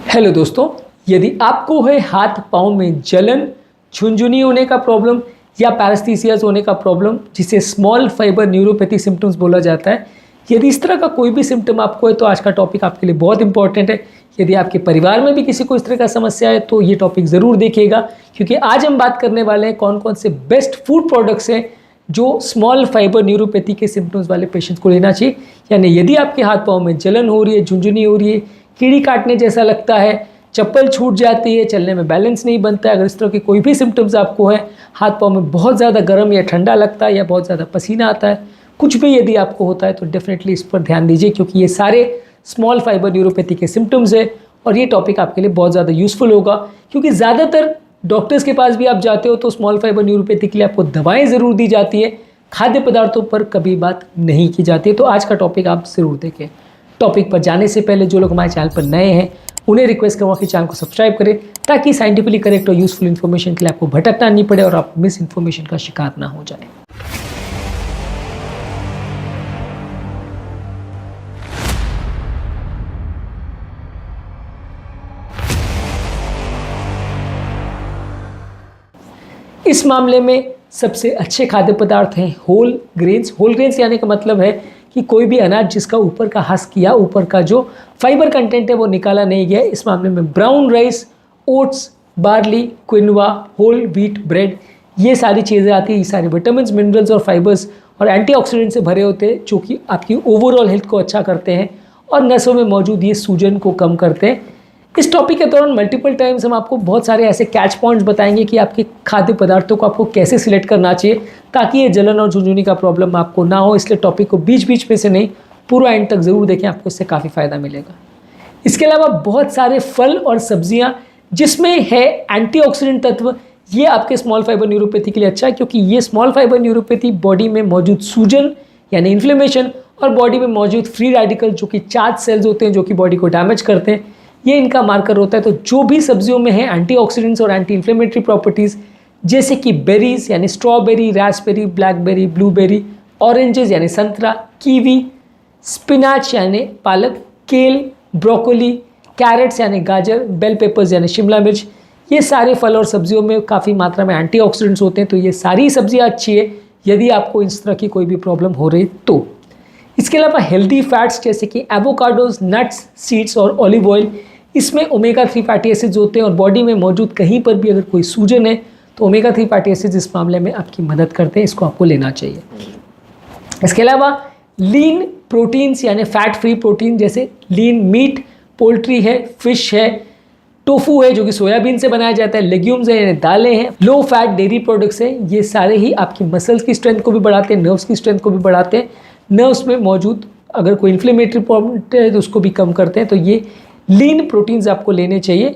Hello दोस्तों, यदि आपको है हाथ पाँव में जलन, झुनझुनी होने का प्रॉब्लम या पैरास्थीसियाज होने का प्रॉब्लम, जिसे स्मॉल फाइबर न्यूरोपैथी सिम्टम्स बोला जाता है, यदि इस तरह का कोई भी सिम्टम आपको है तो आज का टॉपिक आपके लिए बहुत इंपॉर्टेंट है। यदि आपके परिवार में भी किसी को इस तरह का समस्या है तो ये टॉपिक ज़रूर देखिएगा, क्योंकि आज हम बात करने वाले हैं कौन कौन से बेस्ट फूड प्रोडक्ट्स हैं जो स्मॉल फाइबर न्यूरोपैथी के सिम्टम्स वाले पेशेंट्स को लेना चाहिए। यानी यदि आपके हाथ पाँव में जलन हो रही है, झुनझुनी हो रही है, कीड़ी काटने जैसा लगता है, चप्पल छूट जाती है, चलने में बैलेंस नहीं बनता है, अगर इस तरह के कोई भी सिम्टम्स आपको है, हाथ पाँव में बहुत ज़्यादा गर्म या ठंडा लगता है या बहुत ज़्यादा पसीना आता है, कुछ भी यदि आपको होता है तो डेफिनेटली इस पर ध्यान दीजिए, क्योंकि ये सारे स्मॉल फाइबर न्यूरोपैथी के सिम्टम्स है और ये टॉपिक आपके लिए बहुत ज़्यादा यूज़फुल होगा। क्योंकि ज़्यादातर डॉक्टर्स के पास भी आप जाते हो तो स्मॉल फाइबर न्यूरोपैथी के लिए आपको दवाएँ ज़रूर दी जाती है, खाद्य पदार्थों पर कभी बात नहीं की जाती है। तो आज का टॉपिक आप ज़रूर देखें। टॉपिक पर जाने से पहले जो लोग हमारे चैनल पर नए हैं उन्हें रिक्वेस्ट करूँगा कि चैनल को सब्सक्राइब करें, ताकि साइंटिफिकली करेक्ट और यूजफुल इन्फॉर्मेशन के लिए आपको भटकना नहीं पड़े और आप मिस इन्फॉर्मेशन का शिकार ना हो जाए। इस मामले में सबसे अच्छे खाद्य पदार्थ हैं होल ग्रेन्स। होल ग्रेन्स यानी का मतलब है कि कोई भी अनाज जिसका ऊपर का हस्क या ऊपर का जो फाइबर कंटेंट है वो निकाला नहीं गया। इस मामले में brown rice, oats, barley, quinoa, whole wheat bread, ये सारी चीज़ें आती हैं। ये सारे विटामिन्स, मिनरल्स और फाइबर्स और एंटीऑक्सीडेंट से भरे होते हैं, जो कि आपकी ओवरऑल हेल्थ को अच्छा करते हैं और नसों में मौजूद ये सूजन को कम करते हैं। इस टॉपिक के दौरान मल्टीपल टाइम्स हम आपको बहुत सारे ऐसे कैच पॉइंट्स बताएंगे कि आपके खाद्य पदार्थों को आपको कैसे सिलेक्ट करना चाहिए ताकि ये जलन और झुनझुनी का प्रॉब्लम आपको ना हो। इसलिए टॉपिक को बीच बीच में से नहीं, पूरा एंड तक ज़रूर देखें, आपको इससे काफ़ी फ़ायदा मिलेगा। इसके अलावा बहुत सारे फल और सब्जियां जिसमें है एंटीऑक्सीडेंट तत्व, ये आपके स्मॉल फाइबर न्यूरोपैथी के लिए अच्छा है, क्योंकि ये स्मॉल फाइबर न्यूरोपैथी बॉडी में मौजूद सूजन यानी इन्फ्लेमेशन और बॉडी में मौजूद फ्री रेडिकल जो कि चार्ज सेल्स होते हैं जो कि बॉडी को डैमेज करते हैं, ये इनका मार्कर होता है। तो जो भी सब्जियों में है एंटीऑक्सीडेंट्स और एंटी इन्फ्लेमेटरी प्रॉपर्टीज़, जैसे कि बेरीज यानी strawberry, Raspberry, blackberry, blueberry, oranges यानी संतरा, कीवी, स्पिनाच यानी पालक, केल, ब्रोकोली, कैरेट्स यानी गाजर, बेल पेपर्स यानी शिमला मिर्च, ये सारे फल और सब्जियों में काफ़ी मात्रा में एंटीऑक्सीडेंट्स होते हैं। तो ये सारी सब्जियां अच्छी है यदि आपको इस तरह की कोई भी प्रॉब्लम हो रही तो। इसके अलावा हेल्दी फैट्स जैसे कि एवोकाडोज, नट्स, सीड्स और ऑलिव ऑयल, इसमें ओमेगा 3 फैटी एसिड्स होते हैं और बॉडी में मौजूद कहीं पर भी अगर कोई सूजन है तो ओमेगा 3 फैटी एसिड्स इस मामले में आपकी मदद करते हैं, इसको आपको लेना चाहिए। इसके अलावा लीन प्रोटीन्स यानी फैट फ्री प्रोटीन, जैसे लीन मीट, पोल्ट्री है, फिश है, टोफू है जो कि सोयाबीन से बनाया जाता है, लेग्यूम्स है यानी दालें हैं, लो फैट डेयरी प्रोडक्ट्स हैं, ये सारे ही आपकी मसल्स की स्ट्रेंथ को भी बढ़ाते हैं, नर्व्स की स्ट्रेंथ को भी बढ़ाते हैं, नर्व्स में मौजूद अगर कोई इन्फ्लेमेटरी प्रॉब्लम है तो उसको भी कम करते हैं। तो ये लीन प्रोटीन्स आपको लेने चाहिए।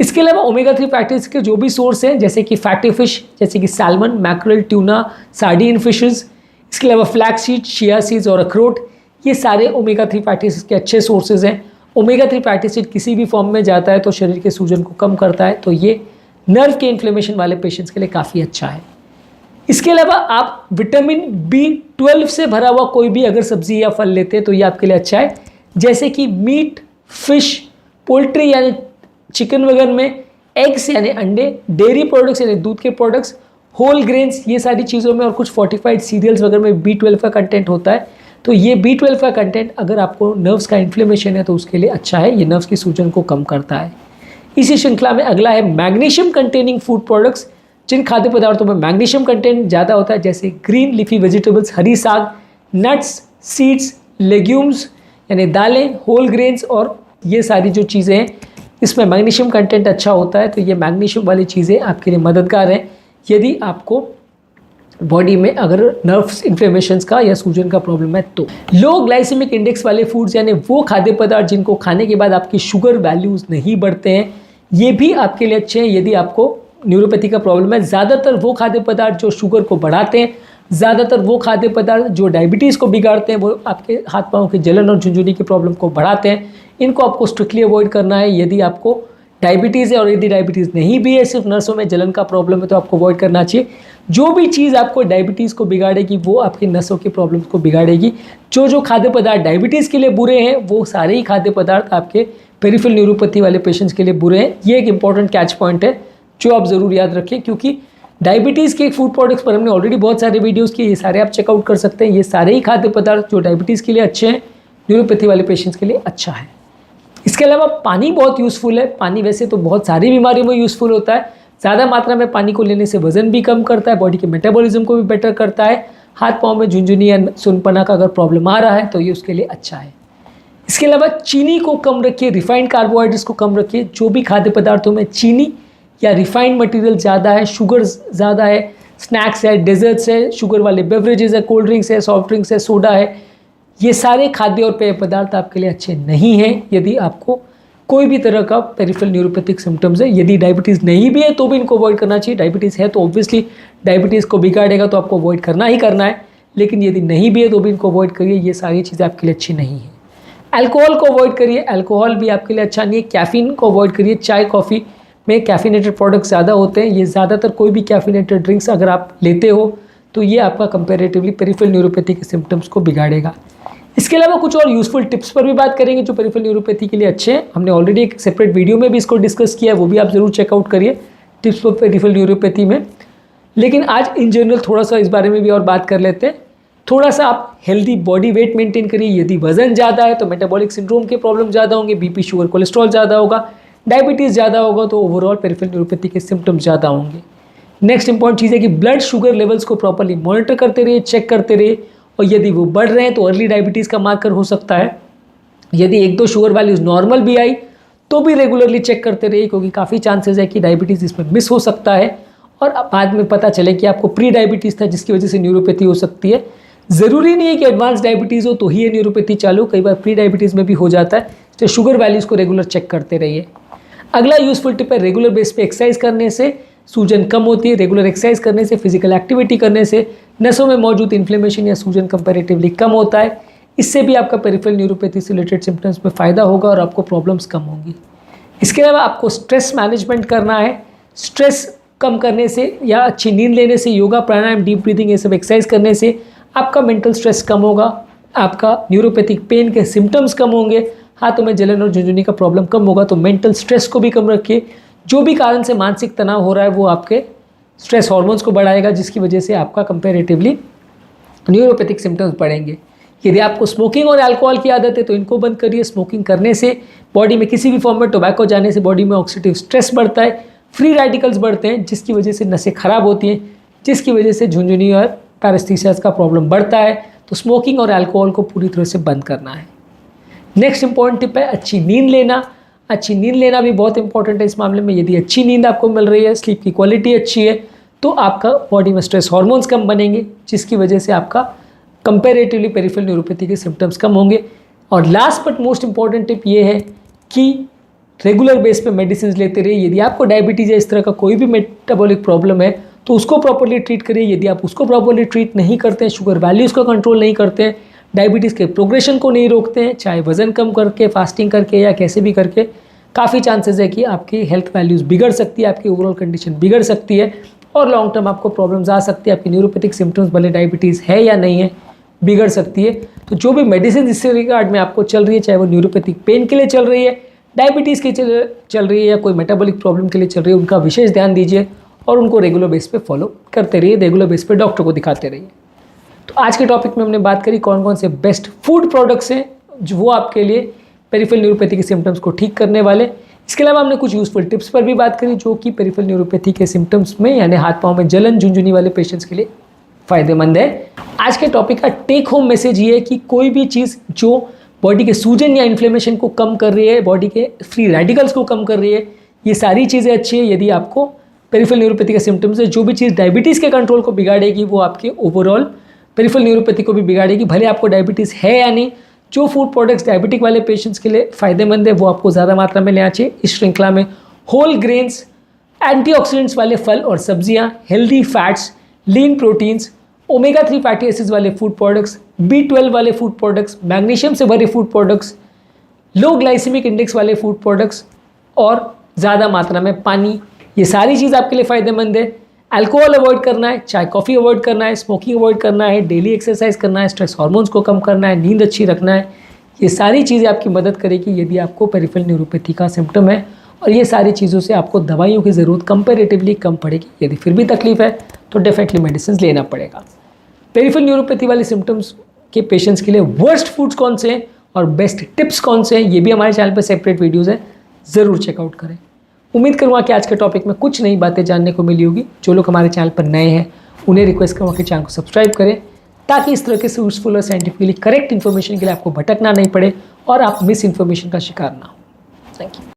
इसके अलावा ओमेगा 3 फैटी एसिड्स के जो भी सोर्स हैं जैसे कि फैटी फिश जैसे कि salmon, mackerel, tuna, sardine fishes, इसके अलावा फ्लैक्स सीड, चिया सीड्स और अखरोट, ये सारे ओमेगा 3 फैटी एसिड्स के अच्छे सोर्सेज हैं। ओमेगा 3 फैटी एसिड किसी भी फॉर्म में जाता है तो शरीर के सूजन को कम करता है, तो ये नर्व के इन्फ्लेमेशन वाले पेशेंट्स के लिए काफ़ी अच्छा है। इसके अलावा आप विटामिन B12 से भरा हुआ कोई भी अगर सब्जी या फल लेते हैं तो ये आपके लिए अच्छा है, जैसे कि मीट, फिश, पोल्ट्री यानी चिकन वगैरह में, एग्स यानी अंडे, डेयरी प्रोडक्ट्स यानी दूध के प्रोडक्ट्स, होल ग्रेन्स, ये सारी चीज़ों में और कुछ फोर्टिफाइड सीरियल्स वगैरह में B12 का कंटेंट होता है। तो ये B12 का कंटेंट अगर आपको नर्व्स का इन्फ्लेमेशन है तो उसके लिए अच्छा है, ये नर्व्स की सूजन को कम करता है। इसी श्रृंखला में अगला है मैग्नीशियम कंटेनिंग फूड प्रोडक्ट्स, जिन खाद्य पदार्थों में मैग्नीशियम कंटेंट ज़्यादा होता है, जैसे ग्रीन लीफी वेजिटेबल्स, हरी साग, नट्स, सीड्स, लेग्यूम्स यानी दालें, होल ग्रेन्स और ये सारी जो चीज़ें हैं इसमें मैग्नीशियम कंटेंट अच्छा होता है। तो ये मैग्नीशियम वाली चीज़ें आपके लिए मददगार हैं यदि आपको बॉडी में अगर नर्व्स इन्फ्लेमेशंस का या सूजन का प्रॉब्लम है तो। लो ग्लाइसेमिक इंडेक्स वाले फूड्स यानी वो खाद्य पदार्थ जिनको खाने के बाद आपकी शुगर वैल्यूज़ नहीं बढ़ते हैं, ये भी आपके लिए अच्छे हैं यदि आपको न्यूरोपैथी का प्रॉब्लम है। ज़्यादातर वो खाद्य पदार्थ जो शुगर को बढ़ाते हैं, ज़्यादातर वो खाद्य पदार्थ जो डायबिटीज़ को बिगाड़ते हैं, वो आपके हाथ पाँव की जलन और झुनझुनी की प्रॉब्लम को बढ़ाते हैं, इनको आपको स्ट्रिक्टली अवॉइड करना है। यदि आपको डायबिटीज़ है और यदि डायबिटीज़ नहीं भी है, सिर्फ नसों में जलन का प्रॉब्लम है, तो आपको अवॉइड करना चाहिए। जो भी चीज़ आपको डायबिटीज़ को बिगाड़ेगी वो आपकी नसों की प्रॉब्लम्स को बिगाड़ेगी। जो खाद्य पदार्थ डायबिटीज़ के लिए बुरे हैं वो सारे ही खाद्य पदार्थ आपके पेरिफेरल न्यूरोपैथी वाले पेशेंट्स के लिए बुरे हैं। ये एक इंपॉर्टेंट कैच पॉइंट है जो आप ज़रूर याद रखें, क्योंकि डायबिटीज़ के फूड प्रोडक्ट्स पर हमने ऑलरेडी बहुत सारे वीडियोस किए, ये सारे आप चेकआउट कर सकते हैं। ये सारे ही खाद्य पदार्थ जो डायबिटीज़ के लिए अच्छे हैं, न्यूरोपैथी वाले पेशेंट्स के लिए अच्छा है। इसके अलावा पानी बहुत यूज़फुल है। पानी वैसे तो बहुत सारी बीमारियों में यूज़फुल होता है। ज़्यादा मात्रा में पानी को लेने से वजन भी कम करता है, बॉडी के मेटाबॉलिज्म को भी बेटर करता है। हाथ पाँव में झुनझुनी या सुनपना का अगर प्रॉब्लम आ रहा है तो ये उसके लिए अच्छा है। इसके अलावा चीनी को कम रखिए, रिफाइंड कार्बोहाइड्रेट्स को कम रखिए। जो भी खाद्य पदार्थों में चीनी या रिफाइंड मटेरियल ज़्यादा है, शुगर ज़्यादा है, स्नैक्स है, डेजर्ट्स है, शुगर वाले बेवरेजेस है, कोल्ड ड्रिंक्स है, सॉफ्ट ड्रिंक्स है, सोडा है, ये सारे खाद्य और पेय पदार्थ आपके लिए अच्छे नहीं हैं यदि आपको कोई भी तरह का पेरिफेरल न्यूरोपैथिक सिम्टम्स है। यदि डायबिटीज़ नहीं भी है तो भी इनको अवॉइड करना चाहिए। डायबिटीज़ है तो ऑब्वियसली डायबिटीज़ को बिगाड़ेगा तो आपको अवॉइड करना ही करना है, लेकिन यदि नहीं भी है तो भी इनको अवॉइड करिए। ये सारी चीज़ें आपके लिए अच्छी नहीं है। अल्कोहल को अवॉइड करिए, अल्कोहल भी आपके लिए अच्छा नहीं है। कैफ़ीन को अवॉइड करिए। चाय कॉफ़ी में कैफिनेटेड प्रोडक्ट्स ज़्यादा होते हैं। ये ज़्यादातर कोई भी कैफिनेटेड ड्रिंक्स अगर आप लेते हो तो ये आपका कंपैरेटिवली पेरिफेरल न्यूरोपैथी के सिम्टम्स को बिगाड़ेगा। इसके अलावा कुछ और यूज़फुल टिप्स पर भी बात करेंगे जो पेरिफेरल न्यूरोपैथी के लिए अच्छे हैं। हमने ऑलरेडी एक सेपरेट वीडियो में भी इसको डिस्कस किया है, वो भी आप ज़रूर चेकआउट करिए, टिप्स फॉर पेरिफेरल न्यूरोपैथी में। लेकिन आज इन जनरल थोड़ा सा इस बारे में भी और बात कर लेते हैं। थोड़ा सा आप हेल्दी बॉडी वेट मेंटेन करिए। यदि वजन ज़्यादा है तो मेटाबॉलिक सिंड्रोम के प्रॉब्लम ज़्यादा होंगे, बीपी, शुगर, कोलेस्ट्रॉल ज़्यादा होगा, डायबिटीज़ ज़्यादा होगा तो ओवरऑल पेरिफेरल न्यूरोपैथी के सिम्टम्स ज़्यादा होंगे। नेक्स्ट इंपॉर्टेंट चीज़ है कि ब्लड शुगर लेवल्स को प्रॉपर्ली मॉनिटर करते रहिए, चेक करते रहिए, और यदि वो बढ़ रहे हैं तो अर्ली डायबिटीज़ का मार्कर हो सकता है। यदि 1-2 शुगर वैल्यूज़ नॉर्मल भी आई तो भी रेगुलरली चेक करते रहिए, क्योंकि काफ़ी चांसेस है कि डायबिटीज़ इसमें मिस हो सकता है और बाद में पता चले कि आपको प्री डायबिटीज़ था जिसकी वजह से न्यूरोपैथी हो सकती है। ज़रूरी नहीं है कि एडवांस डायबिटीज़ हो तो ही ये न्यूरोपैथी चालू, कई बार प्री डायबिटीज़ में भी हो जाता है। तो शुगर वैल्यूज़ को रेगुलर चेक करते रहिए। अगला यूज़फुल टिप है, रेगुलर बेस पे एक्सरसाइज करने से सूजन कम होती है। रेगुलर एक्सरसाइज करने से, फिजिकल एक्टिविटी करने से नसों में मौजूद इन्फ्लेमेशन या सूजन कंपैरेटिवली कम होता है। इससे भी आपका पेरिफेरल न्यूरोपैथी से रिलेटेड सिम्टम्स में फ़ायदा होगा और आपको प्रॉब्लम्स कम होंगी। इसके अलावा आपको स्ट्रेस मैनेजमेंट करना है। स्ट्रेस कम करने से या अच्छी नींद लेने से, योगा, प्राणायाम, डीप ब्रीदिंग, ये सब एक्सरसाइज करने से आपका मेंटल स्ट्रेस कम होगा, आपका न्यूरोपैथिक पेन के सिम्टम्स कम होंगे, हाथों में जलन और झुनझुनी का प्रॉब्लम कम होगा। तो मेंटल स्ट्रेस को भी कम रखिए। जो भी कारण से मानसिक तनाव हो रहा है वो आपके स्ट्रेस हार्मोन्स को बढ़ाएगा, जिसकी वजह से आपका कंपैरेटिवली न्यूरोपैथिक सिम्टम्स बढ़ेंगे। यदि आपको स्मोकिंग और अल्कोहल की आदत है तो इनको बंद करिए। स्मोकिंग करने से बॉडी में किसी भी फॉर्म में टोबैको जाने से बॉडी में ऑक्सीडेटिव स्ट्रेस बढ़ता है, फ्री रेडिकल्स बढ़ते हैं, जिसकी वजह से नसें खराब होती हैं, जिसकी वजह से झुनझुनी और पैरेस्थीसिस का प्रॉब्लम बढ़ता है। तो स्मोकिंग और अल्कोहल को पूरी तरह से बंद करना है। नेक्स्ट इंपॉर्टेंट टिप है अच्छी नींद लेना। अच्छी नींद लेना भी बहुत इंपॉर्टेंट है इस मामले में। यदि अच्छी नींद आपको मिल रही है, स्लीप की क्वालिटी अच्छी है, तो आपका बॉडी में स्ट्रेस हार्मोन्स कम बनेंगे, जिसकी वजह से आपका कंपैरेटिवली पेरिफेरल न्यूरोपैथी के सिम्टम्स कम होंगे। और last but most important tip ये है कि रेगुलर बेस पे मेडिसिन लेते रहिए। यदि आपको डायबिटीज़ या इस तरह का कोई भी मेटाबॉलिक प्रॉब्लम है तो उसको प्रॉपर्ली ट्रीट करिए। यदि आप उसको प्रॉपर्ली ट्रीट नहीं करते हैं, शुगर वैल्यूज़ को कंट्रोल नहीं करते हैं, डायबिटीज़ के प्रोग्रेशन को नहीं रोकते हैं, चाहे वज़न कम करके, फास्टिंग करके या कैसे भी करके, काफ़ी चांसेस है कि आपकी हेल्थ वैल्यूज़ बिगड़ सकती है, आपकी ओवरऑल कंडीशन बिगड़ सकती है और लॉन्ग टर्म आपको प्रॉब्लम्स आ सकती है। आपकी न्यूरोपैथिक सिम्टम्स भले डायबिटीज़ है या नहीं है, बिगड़ सकती है। तो जो भी मेडिसिन इससे रिगार्ड में आपको चल रही है, चाहे वो न्यूरोपैथिक पेन के लिए चल रही है, डायबिटीज़ के चल रही है या कोई मेटाबॉलिक प्रॉब्लम के लिए चल रही है, उनका विशेष ध्यान दीजिए और उनको रेगुलर बेस पे फॉलो करते रहिए, रेगुलर बेस पे डॉक्टर को दिखाते रहिए। तो आज के टॉपिक में हमने बात करी कौन कौन से बेस्ट फूड प्रोडक्ट्स हैं जो वो आपके लिए पेरिफेरल न्यूरोपैथी के सिम्टम्स को ठीक करने वाले। इसके अलावा हमने कुछ यूज़फुल टिप्स पर भी बात करी जो कि पेरिफेरल न्यूरोपैथी के सिम्टम्स में यानी हाथ पाँव में जलन, झुनझुनी वाले पेशेंट्स के लिए फ़ायदेमंद है। आज के टॉपिक का टेक होम मैसेज ये है कि कोई भी चीज़ जो बॉडी के सूजन या इन्फ्लेमेशन को कम कर रही है, बॉडी के फ्री रेडिकल्स को कम कर रही है, ये सारी चीज़ें अच्छी है। यदि आपको पेरिफेरल न्यूरोपैथी के सिम्टम्स है, जो भी चीज़ डायबिटीज़ के कंट्रोल को बिगाड़ेगी वो आपके ओवरऑल पेरिफेरल न्यूरोपैथी को भी बिगाड़ेगी, भले आपको डायबिटीज़ है या नहीं। जो फूड प्रोडक्ट्स डायबिटिक वाले पेशेंट्स के लिए फ़ायदेमंद है वो आपको ज़्यादा मात्रा में लेना चाहिए। इस श्रृंखला में होल ग्रेन्स, एंटीऑक्सीडेंट्स वाले फल और सब्जियां, हेल्दी फैट्स, लीन प्रोटीन्स, ओमेगा 3 फैटी एसिड्स वाले फूड प्रोडक्ट्स, B12 वाले फूड प्रोडक्ट्स, मैग्नीशियम से भरे फूड प्रोडक्ट्स, लो ग्लाइसेमिक इंडेक्स वाले फूड प्रोडक्ट्स और ज़्यादा मात्रा में पानी, ये सारी चीज़ आपके लिए फ़ायदेमंद है। अल्कोहल अवॉइड करना है, चाय कॉफ़ी अवॉइड करना है, स्मोकिंग अवॉइड करना है, डेली एक्सरसाइज करना है, स्ट्रेस हार्मोन्स को कम करना है, नींद अच्छी रखना है, ये सारी चीज़ें आपकी मदद करेगी यदि आपको पेरिफेरल न्यूरोपैथी का सिम्टम है, और ये सारी चीज़ों से आपको दवाइयों की ज़रूरत कंपैरेटिवली कम पड़ेगी। यदि फिर भी तकलीफ़ है तो डेफिनेटली मेडिसिन लेना पड़ेगा। पेरिफेरल न्यूरोपैथी वाले सिम्टम्स के पेशेंट्स के लिए वर्स्ट फूड्स कौन से हैं और बेस्ट टिप्स कौन से हैं, ये भी हमारे चैनल पर सेपरेट वीडियोज़ हैं, ज़रूर चेकआउट करें। उम्मीद करूँगा कि आज के टॉपिक में कुछ नई बातें जानने को मिली होगी। जो लोग हमारे चैनल पर नए हैं उन्हें रिक्वेस्ट करूँगा कि चैनल को सब्सक्राइब करें, ताकि इस तरह के यूजफुल और साइंटिफिकली करेक्ट इन्फॉर्मेशन के लिए आपको भटकना नहीं पड़े और आप मिस इन्फॉर्मेशन का शिकार ना हो। Thank you.